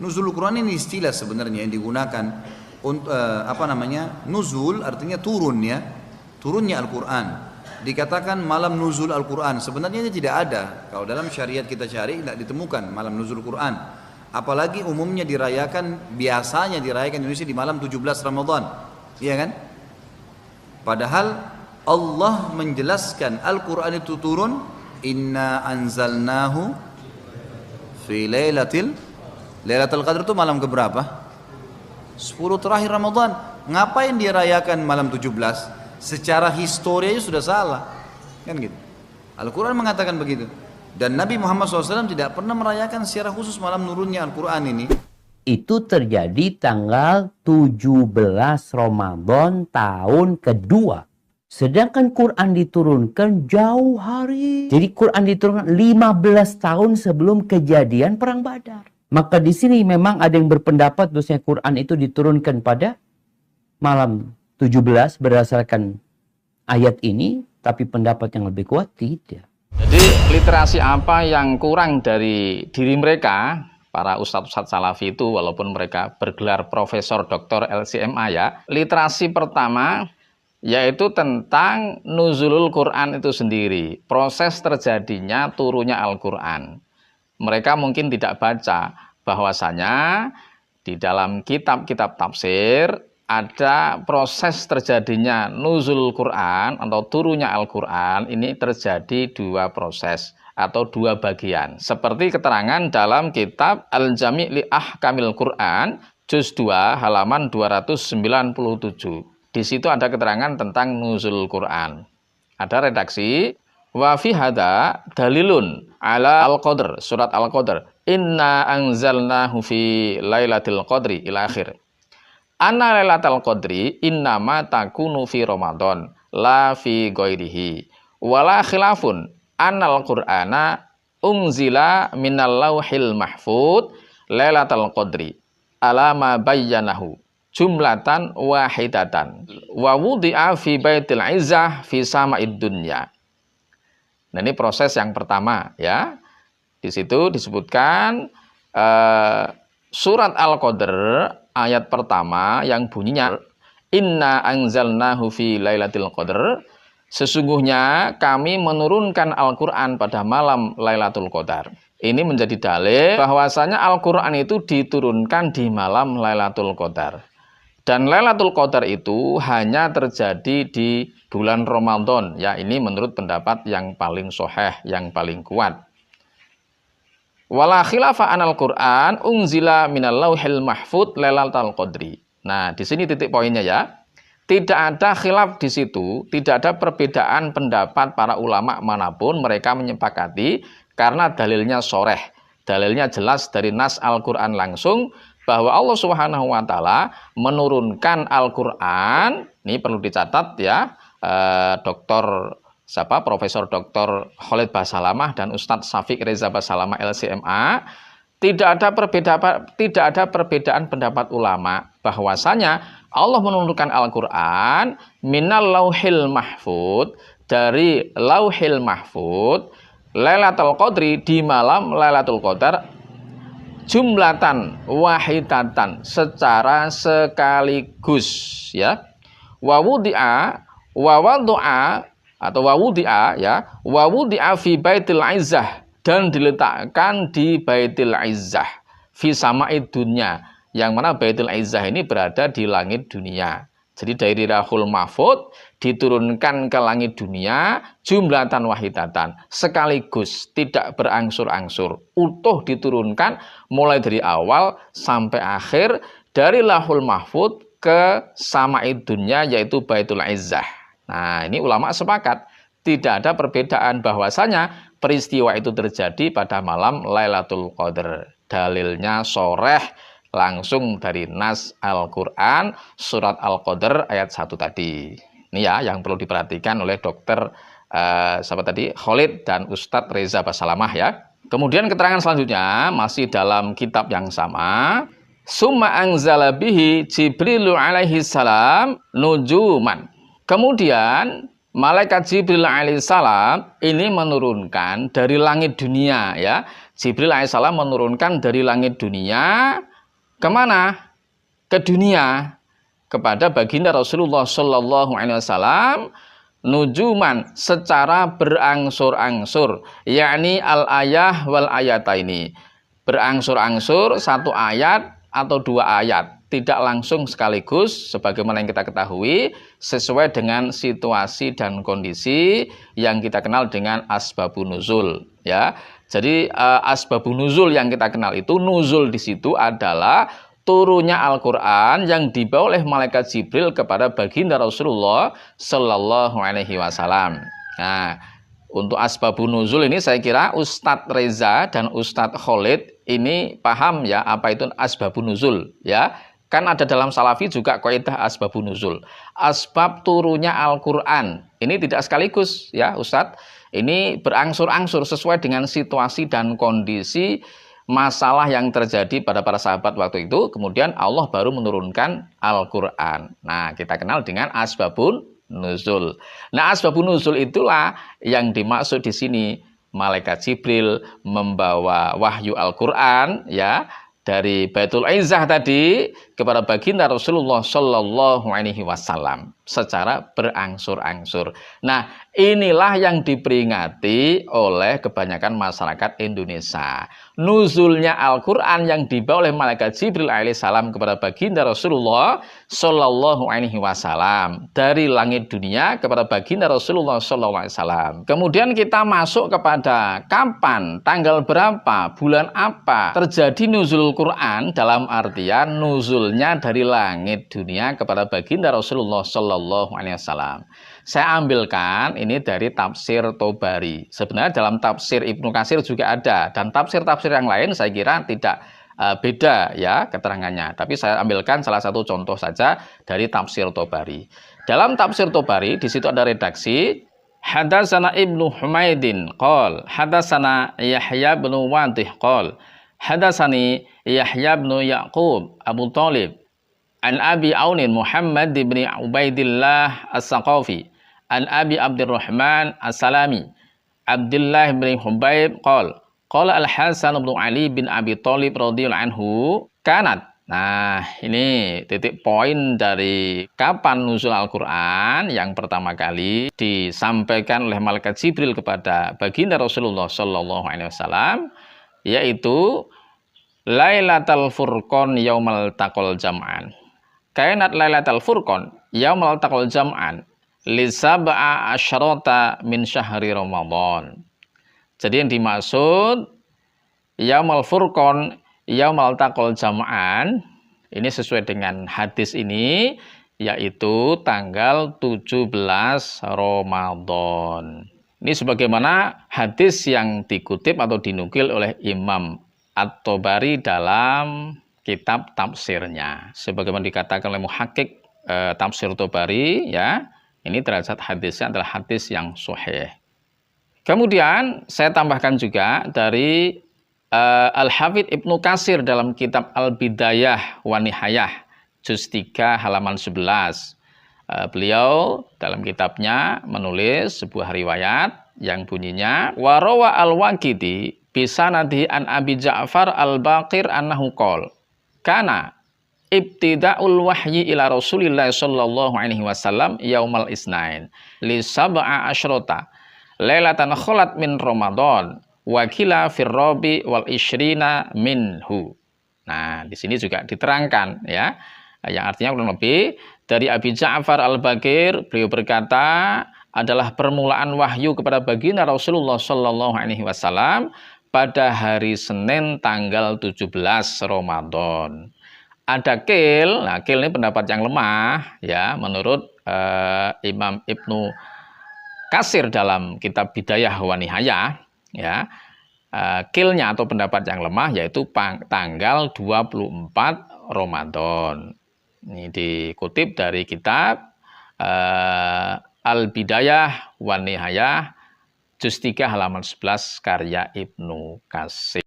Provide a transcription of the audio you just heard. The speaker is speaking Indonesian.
Nuzul Quran ini istilah sebenarnya yang digunakan untuk nuzul artinya turun ya, turunnya Al-Quran. Dikatakan malam nuzul Al-Quran, sebenarnya ini tidak ada. Kalau dalam syariat kita cari tidak ditemukan malam nuzul Quran. Apalagi umumnya biasanya dirayakan di Indonesia di malam 17 Ramadan, iya kan? Padahal Allah menjelaskan Al-Quran itu turun, inna anzalnahu fi Lailatul Qadar itu malam keberapa? 10 terakhir Ramadan. Ngapain dia rayakan malam 17? Secara historianya sudah salah. Kan gitu. Al-Quran mengatakan begitu. Dan Nabi Muhammad SAW tidak pernah merayakan secara khusus malam nurunnya Al-Quran ini. Itu terjadi tanggal 17 Ramadan tahun kedua. Sedangkan Quran diturunkan jauh hari. Jadi Quran diturunkan 15 tahun sebelum kejadian Perang Badar. Maka di sini memang ada yang berpendapat bahwasanya Quran itu diturunkan pada malam 17 berdasarkan ayat ini, tapi pendapat yang lebih kuat tidak. Jadi literasi apa yang kurang dari diri mereka, para ustadz-ustadz salafi itu, walaupun mereka bergelar profesor doktor LCMA ya, literasi pertama yaitu tentang nuzulul Quran itu sendiri, proses terjadinya turunnya Al-Quran. Mereka mungkin tidak baca bahwasanya di dalam kitab-kitab tafsir ada proses terjadinya nuzul Quran atau turunnya Al-Quran. Ini terjadi dua proses atau dua bagian. Seperti keterangan dalam kitab Al-Jami' li Ahkamil Quran, juz 2 halaman 297. Di situ ada keterangan tentang nuzul Quran. Ada redaksi, wa fi hada dalilun ala al-qadr, surat al-qadr, inna anzalnahu fi lailatul qadri ila akhir. Anna lailatul qadri innama takunu fi ramadan la fi ghairihi wala khilafun annal qur'ana unzila minal lauhil mahfud lailatul qadri ala ma bayyanahu jumlatan wahidatan wa wudi'a fi baitil izzah fi sama'id dunya. Nah, ini proses yang pertama ya. Di situ disebutkan surat Al-Qadr ayat pertama yang bunyinya inna anzalnahu fi lailatul qadr, sesungguhnya kami menurunkan Al-Qur'an pada malam Lailatul Qadar. Ini menjadi dalil bahwasanya Al-Qur'an itu diturunkan di malam Lailatul Qadar. Dan Lailatul Qadar itu hanya terjadi di bulan Ramadan. Ya, ini menurut pendapat yang paling sahih, yang paling kuat. Wala khilafa anal Qur'an unzila minal lauhil mahfud lailatul qadri. Nah, di sini titik poinnya ya. Tidak ada khilaf di situ, tidak ada perbedaan pendapat para ulama manapun, mereka menyepakati karena dalilnya soreh. Dalilnya jelas dari nas Al-Qur'an langsung bahwa Allah Subhanahu wa taala menurunkan Al-Qur'an. Ini perlu dicatat ya. Profesor Dr. Khalid Basalamah dan Ustadz Syafiq Reza Basalamah LCMA, tidak ada perbedaan pendapat ulama bahwasanya Allah menurunkan Al-Qur'an minal lauhil mahfud, dari lauhil mahfud Lailatul Qadri, di malam Lailatul Qadar, jumlatan wahidatan, secara sekaligus ya. Wa wudi'a fi baitil izzah, dan diletakkan di baitil izzah fi sama'id dunya, yang mana baitil izzah ini berada di langit dunia. Jadi dari Lauhul Mahfud diturunkan ke langit dunia jumlatan wahidatan, sekaligus, tidak berangsur-angsur, utuh diturunkan mulai dari awal sampai akhir, dari Lauhul Mahfud ke sama'id dunya, yaitu baitul izzah. Nah, ini ulama sepakat, tidak ada perbedaan bahwasanya peristiwa itu terjadi pada malam Lailatul Qadar. Dalilnya soreh langsung dari nas Al-Quran, surat Al-Qadr ayat 1 tadi. Ini ya yang perlu diperhatikan oleh dokter Khalid dan Ustadz Reza Basalamah ya. Kemudian keterangan selanjutnya masih dalam kitab yang sama. Summa anzala bihi Jibrilu alaihi salam nujuman. Kemudian malaikat Jibril alaihissalam ini menurunkan dari langit dunia ya. Jibril alaihissalam menurunkan dari langit dunia Kemana? Ke dunia, kepada baginda Rasulullah Shallallahu Alaihi Wasallam, nujuman secara berangsur-angsur, yakni al-ayah wal ayataini, berangsur-angsur satu ayat atau dua ayat, tidak langsung sekaligus sebagaimana yang kita ketahui, sesuai dengan situasi dan kondisi yang kita kenal dengan asbabun nuzul, ya. Jadi asbabun nuzul yang kita kenal itu, nuzul di situ adalah turunnya Al-Quran yang dibawa oleh malaikat Jibril kepada baginda Rasulullah Sallallahu Alaihi Wasallam. Nah, untuk asbabun nuzul ini saya kira Ustadz Reza dan Ustadz Khalid ini paham ya apa itu asbabun nuzul, ya. Kan ada dalam Salafi juga kaidah asbabun nuzul. Asbab turunnya Al-Quran ini tidak sekaligus ya Ustadz. Ini berangsur-angsur sesuai dengan situasi dan kondisi masalah yang terjadi pada para sahabat waktu itu. Kemudian Allah baru menurunkan Al-Quran. Nah, kita kenal dengan asbabun nuzul. Nah, asbabun nuzul itulah yang dimaksud di sini. Malaikat Jibril membawa wahyu Al-Quran ya dari Baitul Izzah tadi kepada baginda Rasulullah Shallallahu Alaihi Wasallam secara berangsur-angsur. Nah, inilah yang diperingati oleh kebanyakan masyarakat Indonesia. Nuzulnya Al-Quran yang dibawa oleh malaikat Jibril alaihissalam kepada baginda Rasulullah Shallallahu Alaihi Wasallam dari langit dunia kepada baginda Rasulullah Shallallahu Alaihi Wasallam. Kemudian kita masuk kepada kapan, tanggal berapa, bulan apa terjadi nuzul Quran, dalam artian nuzulnya dari langit dunia kepada baginda Rasulullah Shallallahu Alaihi Wasallam. Saya ambilkan ini dari tafsir Tobari. Sebenarnya dalam tafsir Ibnu Katsir juga ada, dan tafsir-tafsir yang lain saya kira tidak beda ya keterangannya. Tapi saya ambilkan salah satu contoh saja dari tafsir Tobari. Dalam tafsir Tobari di situ ada redaksi Hadatsana Ibnu Humaidin qol hadatsana Yahya bin Wadih qol hadatsani Yahya bin Yaqub Abu Thalib an Abi Aunin Muhammad bin Ubaidillah As-Saqafi an Abi Abdurrahman As-Salami Abdullah bin Hubayb qol qala Al-Hasan bin Ali bin Abi Thalib radhiyallahu anhu kanat. Nah, ini titik poin dari kapan nuzul Al-Quran yang pertama kali disampaikan oleh malaikat Jibril kepada baginda Rasulullah Shallallahu Alaihi Wasallam, yaitu Lailatul Furqan yaumal taqal jam'an. Kainat Lailatul Furqan yaumal taqal jam'an li sab'a asyrata min syahri Ramadan. Jadi yang dimaksud yaumal Furqan yaumal taqal jam'an ini sesuai dengan hadis ini, yaitu tanggal 17 Ramadan. Ini sebagaimana hadis yang dikutip atau dinukil oleh Imam At-Tobari dalam kitab tafsirnya. Sebagaimana dikatakan oleh muhakkik tafsir Tobari, ya, ini derajat hadisnya adalah hadis yang sahih. Kemudian saya tambahkan juga dari Al-Hafidz Ibnu Katsir dalam kitab Al-Bidayah wa Nihayah juz 3 halaman 11. Beliau dalam kitabnya menulis sebuah riwayat yang bunyinya warawa al-Waqidi bisanadi an Abi Ja'far al-Baqir annahu qol kana ibtida'ul wahyi ila Rasulillah sallallahu alaihi wasallam yaumal isnain li sab'a asyrata lailatan khalat min Ramadan wakila firrobi wal ishrina minhu. Nah, di sini juga diterangkan ya, yang artinya kurang lebih dari Abi Ja'far al-Baqir, beliau berkata adalah permulaan wahyu kepada baginda Rasulullah Shallallahu Alaihi Wasallam pada hari Senin tanggal 17 Ramadan. Ada qil, nah qil ini pendapat yang lemah ya menurut Imam Ibnu Katsir dalam kitab Bidayah wa Nihayah. Ya, qilnya atau pendapat yang lemah yaitu tanggal 24 Ramadan. Ini dikutip dari kitab Al-Bidayah wa Nihayah juz 3 halaman 11 karya Ibnu Katsir.